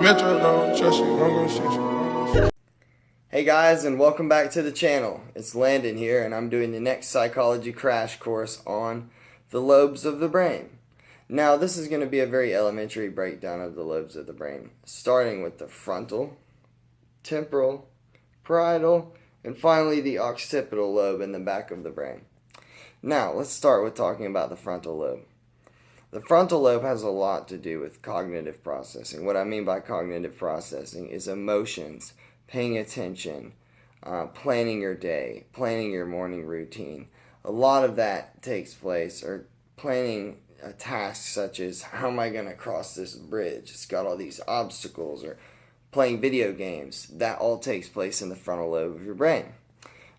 Metro don't trust you, I'm gonna shoot you. Hey guys, and welcome back to the channel. It's Landon here, and I'm doing the next psychology crash course on the lobes of the brain. Now, this is going to be a very elementary breakdown of the lobes of the brain, starting with the frontal, temporal, parietal, and finally the occipital lobe in the back of the brain. Now, let's start with talking about the frontal lobe. The frontal lobe has a lot to do with cognitive processing. What I mean by cognitive processing is emotions, paying attention, planning your day, planning your morning routine. A lot of that takes place, or planning a task such as, how am I going to cross this bridge? It's got all these obstacles, or playing video games. That all takes place in the frontal lobe of your brain.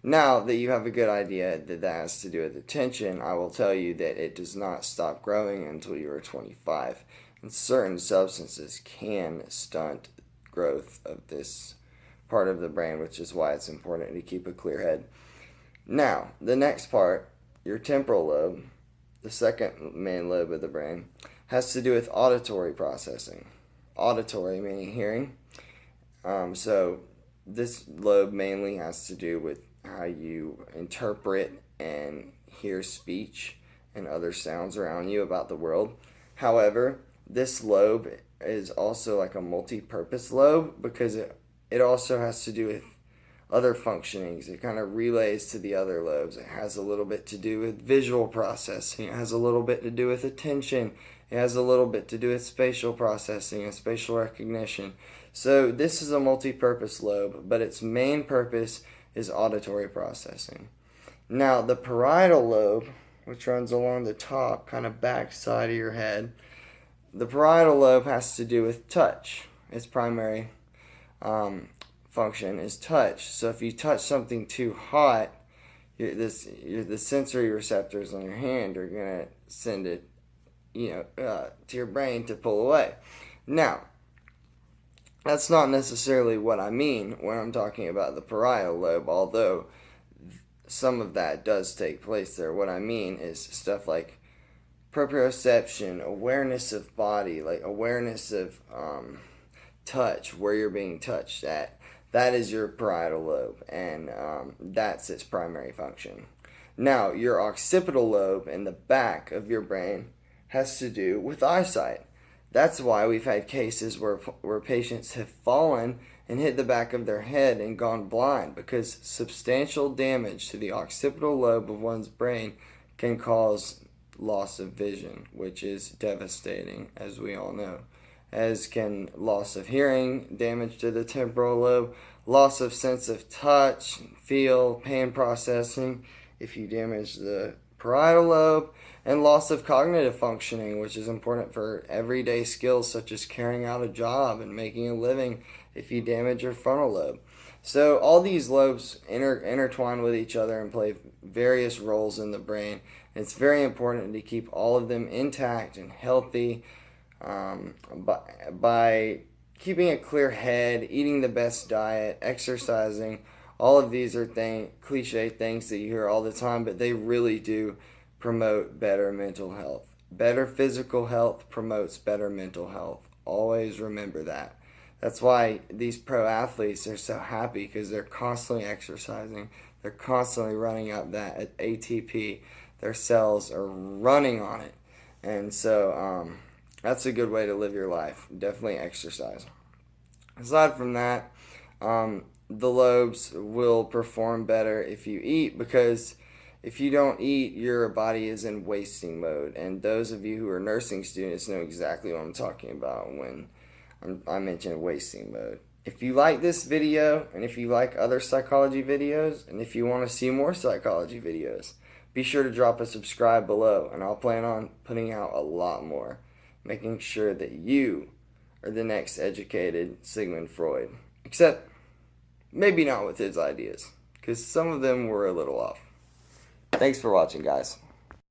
Now that you have a good idea that that has to do with attention, I will tell you that it does not stop growing until you are 25. And certain substances can stunt growth of this part of the brain, which is why it's important to keep a clear head. Now, the next part, your temporal lobe, the second main lobe of the brain, has to do with auditory processing. Auditory meaning hearing. So this lobe mainly has to do with how you interpret and hear speech and other sounds around you about the world. However, this lobe is also like a multi-purpose lobe because it also has to do with other functionings. It kind of relays to the other lobes. It has a little bit to do with visual processing. It has a little bit to do with attention. It has a little bit to do with spatial processing and spatial recognition. So this is a multi-purpose lobe, but its main purpose is auditory processing. Now, the parietal lobe, which runs along the top, kind of back side of your head, the parietal lobe has to do with touch. Its primary function is touch. So if you touch something too hot, the sensory receptors on your hand are going to send it, to your brain to pull away. Now, that's not necessarily what I mean when I'm talking about the parietal lobe, although some of that does take place there. What I mean is stuff like proprioception, awareness of body, like awareness of touch, where you're being touched at. That is your parietal lobe, and that's its primary function. Now, your occipital lobe in the back of your brain has to do with eyesight. That's why we've had cases where patients have fallen and hit the back of their head and gone blind, because substantial damage to the occipital lobe of one's brain can cause loss of vision, which is devastating, as we all know. As can loss of hearing, damage to the temporal lobe, loss of sense of touch, feel, pain processing if you damage the parietal lobe, and loss of cognitive functioning, which is important for everyday skills such as carrying out a job and making a living if you damage your frontal lobe. So all these lobes intertwine with each other and play various roles in the brain. And it's very important to keep all of them intact and healthy by keeping a clear head, eating the best diet, exercising. All of these are cliche things that you hear all the time, but they really do promote better mental health. Better physical health promotes better mental health. Always remember that. That's why these pro athletes are so happy, because they're constantly exercising. They're constantly running up that ATP. Their cells are running on it. And so that's a good way to live your life. Definitely exercise. Aside from that, the lobes will perform better if you eat, because if you don't eat, your body is in wasting mode. And those of you who are nursing students know exactly what I'm talking about when I mention wasting mode. If you like this video, and if you like other psychology videos, and if you want to see more psychology videos, be sure to drop a subscribe below, and I'll plan on putting out a lot more, making sure that you are the next educated Sigmund Freud. Except, maybe not with his ideas, because some of them were a little off. Thanks for watching, guys.